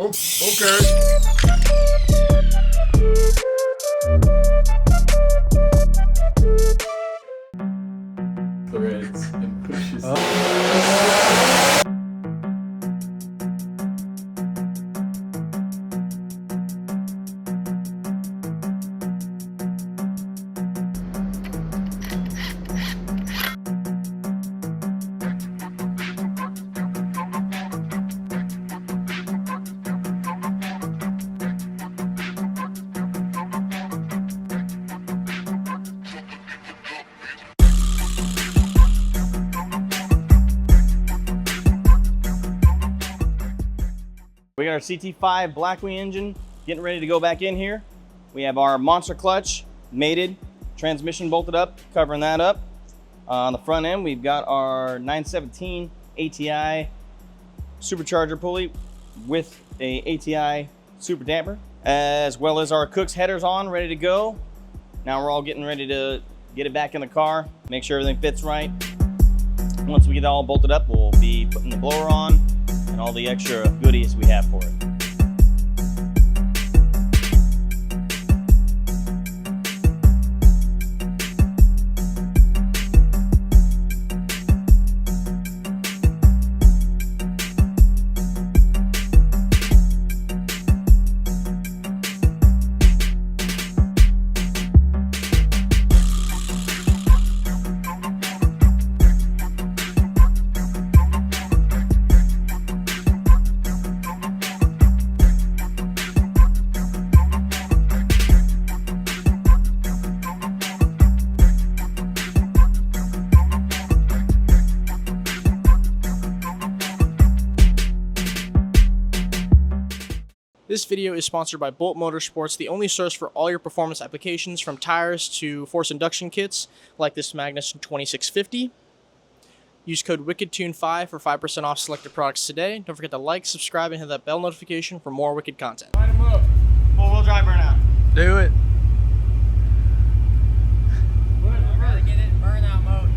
Okay. Threads and pushes. We got our CT5 Blackwing engine getting ready to go back in here. We have our monster clutch mated, transmission bolted up, covering that up. On the front end, we've got our 917 ATI supercharger pulley with a ATI super damper, as well as our Cook's headers on, ready to go. Now we're all getting ready to get it back in the car, make sure everything fits right. Once we get it all bolted up, we'll be putting the blower on and all the extra goodies we have for it. This video is sponsored by Bolt Motorsports, the only source for all your performance applications, from tires to force induction kits like this Magnus 2650. Use code WIKD5 for 5% off selected products today. Don't forget to like, subscribe, and hit that bell notification for more Wicked content. Line them up. Four-wheel drive burnout. Do it. Get it, burnout mode.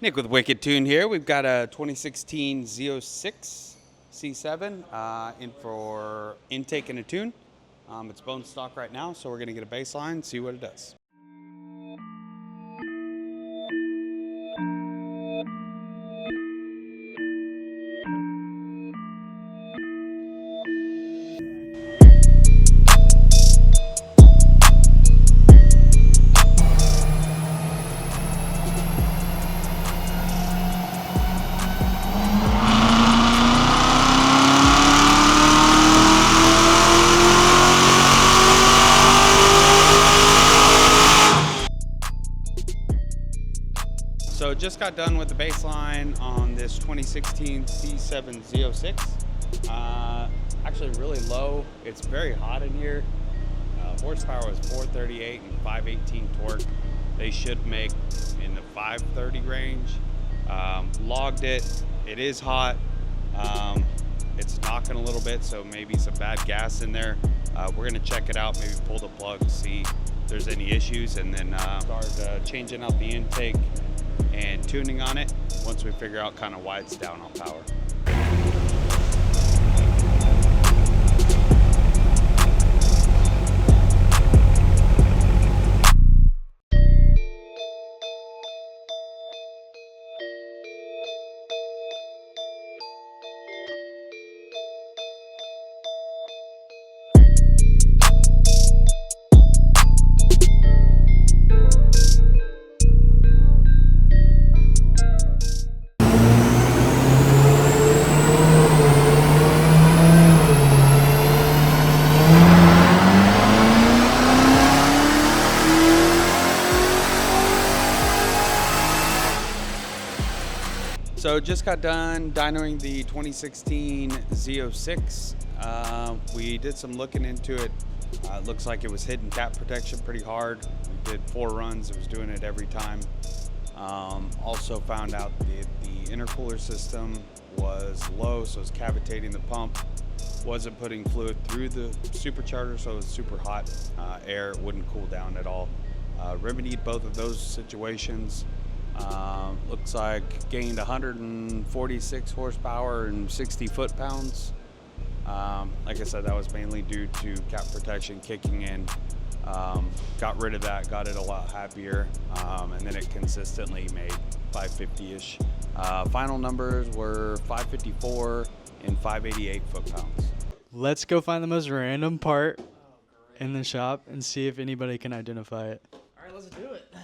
Nick with Wicked Tune here. We've got a 2016 Z06 C7 in for intake and a tune. It's bone stock right now, so we're going to get a baseline, see what it does. So just got done with the baseline on this 2016 C7 Z06. Actually really low. It's very hot in here. Horsepower was 438 and 518 torque. They should make in the 530 range. Logged it. It is hot. It's knocking a little bit, so maybe some bad gas in there. We're gonna check it out, maybe pull the plug, see if there's any issues, and then start changing out the intake and tuning on it. Once we figure out kind of why it's down on power. So just got done dynoing the 2016 Z06. We did some looking into it. It looks like it was hitting cap protection pretty hard. We did 4 runs, it was doing it every time. Also found out the intercooler system was low, so it's cavitating the pump. Wasn't putting fluid through the supercharger, so it was super hot air. It wouldn't cool down at all. Remedied both of those situations. Looks looks like gained 146 horsepower and 60 foot-pounds. Like I said, that was mainly due to cap protection kicking in. Got rid of that, got it a lot happier, and then it consistently made 550-ish. Final numbers were 554 and 588 foot-pounds. Let's go find the most random part in the shop and see if anybody can identify it. All right, let's do it. All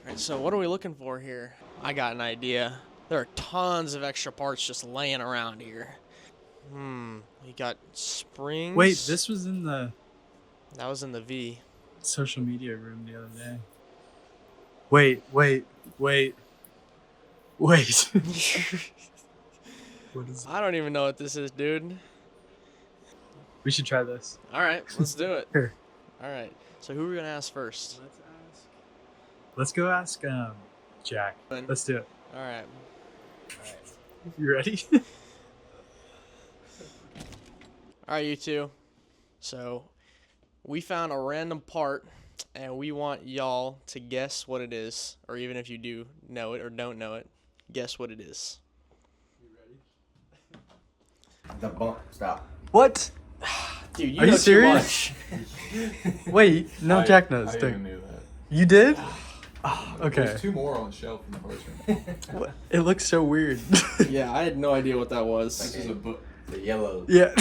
right, so what are we looking for here? I got an idea. There are tons of extra parts just laying around here. We got springs. Wait, this was in the That was in the V. social media room the other day. Wait. What is I don't even know what this is, dude. We should try this. All right, let's do it. Here. All right, so who are we going to ask first? Let's go ask Jack. Let's do it. All right. You ready? All right, you two. So we found a random part, and we want y'all to guess what it is, or even if you do know it or don't know it, guess what it is. The bump. Stop. What? Dude, you Are know you too serious? much. Wait, no, Jack knows. I even knew that. You did? Oh, okay. There's 2 more on the shelf in the horse room. What? It looks so weird. Yeah, I had no idea what that was. This is a book. The yellow. Yeah.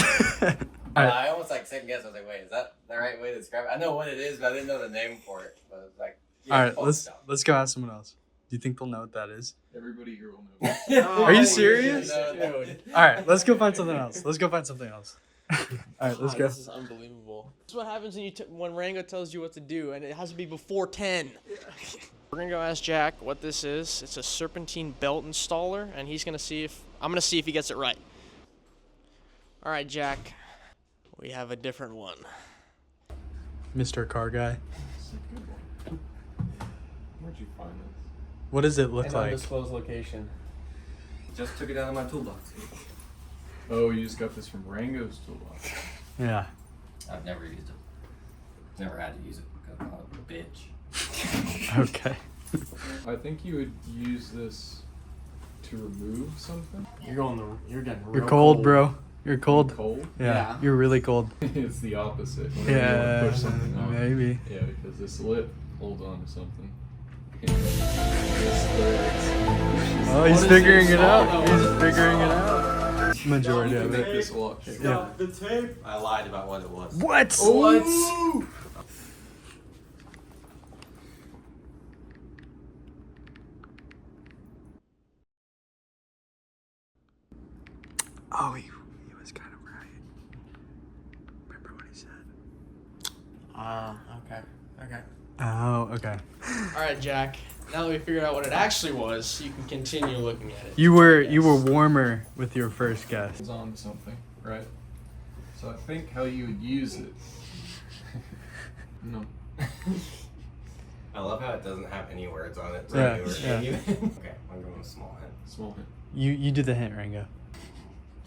Alright. I almost like second guess. I was like, wait, is that the right way to describe it? I know what it is, but I didn't know the name for it. But it's like, All right, let's go ask someone else. Do you think they'll know what that is? Everybody here will know. Are you serious? Dude. All right, let's go find something else. All right, let's God, go. This is unbelievable. This is what happens when when Rango tells you what to do, and it has to be before 10. We're gonna go ask Jack what this is. It's a serpentine belt installer, and he's gonna see if he gets it right. All right, Jack. We have a different one. Mr. Car Guy. It's a good one. Where'd you find this? What does it look An like? undisclosed location. Just took it out of my toolbox. Oh, you just got this from Rango's toolbox. Yeah. I've never used it. Never had to use it because I'm not a bitch. Okay. I think you would use this to remove something. You're getting You're cold, bro. You're cold. Cold? Yeah, you're really cold. It's the opposite. Whenever you Yeah, want to push something off. maybe. Yeah, because this lip holds on to something. And this threads. Oh, he's figuring it out. He's figuring it out. Majority You of can make it. this watch. Yeah. I lied about what it was. What? What? Oh, he was kind of right. Remember what he said? Okay. Oh, okay. All right, Jack. Now that we figured out what it actually was, you can continue looking at it. You were warmer with your first guess. It's on something, right? So I think how you would use it. No. I love how it doesn't have any words on it. Yeah, Regular. yeah. Okay, I'm going with a small hint. Small hint. You did the hint, Rango.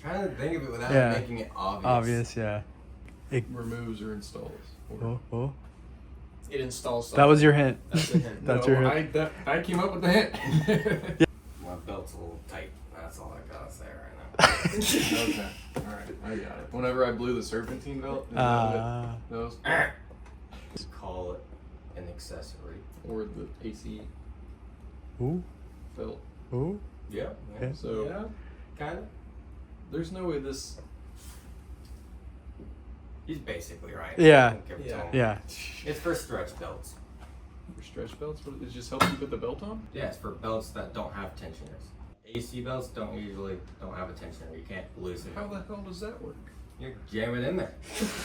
Trying to think of it without Yeah. making it obvious. Obvious, yeah. Removes or installs. Oh, oh. It installs stuff. That was your hint. That's the hint. That's No, your hint. I came up with the hint. My belt's a little tight. That's all I gotta say right now. Okay. Alright, I got it. Whenever I blew the serpentine belt, is that those Just call it an accessory. or the AC Ooh, belt. ooh. Yeah. Okay. So Yeah. Kind of. there's no way this. He's basically right. Yeah. Don't give it to him. Yeah. It's for stretch belts. For stretch belts, what, it just helps you put the belt on? Yeah, it's for belts that don't have tensioners. AC belts don't have a tensioner. You can't loosen it. How the hell does that work? You jam it in there.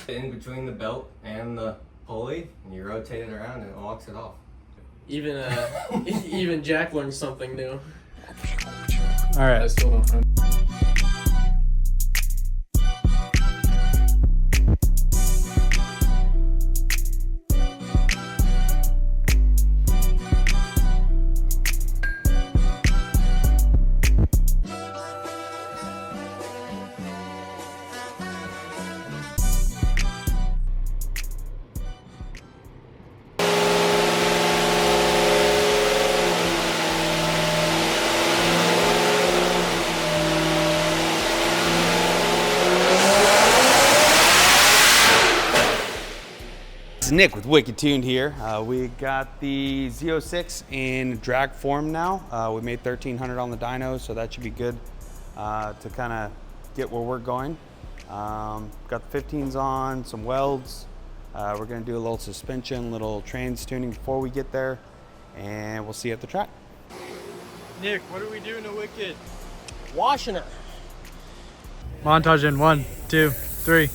In between the belt and the pulley, and you rotate it around and it locks it off. Even Jack learned something new. All I right. still don't. It's Nick with WIKD Tuned here. We got the Z06 in drag form now. We made 1300 on the dyno, so that should be good to kind of get where we're going. Got the 15s on, some welds. We're gonna do a little suspension, little trans tuning before we get there, and we'll see you at the track. Nick, what are we doing to WIKD? Washing her. Montage in 1, 2, 3.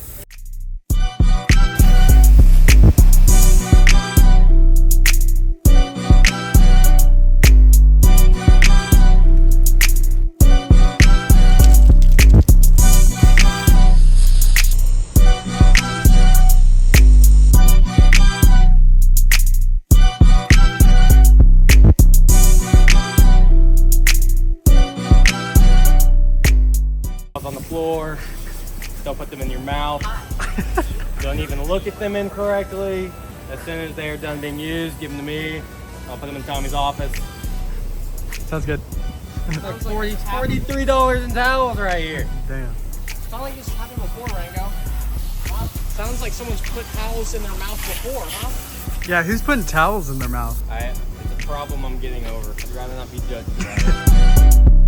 On the floor, don't put them in your mouth, don't even look at them incorrectly. As soon as they are done being used, give them to me. I'll put them in Tommy's office. Sounds good. Like $43 in towels right here. Damn. It's not like this happened before, Rango. Sounds like someone's put towels in their mouth before, huh? Yeah, who's putting towels in their mouth? It's a problem I'm getting over. I'd rather not be judged about it.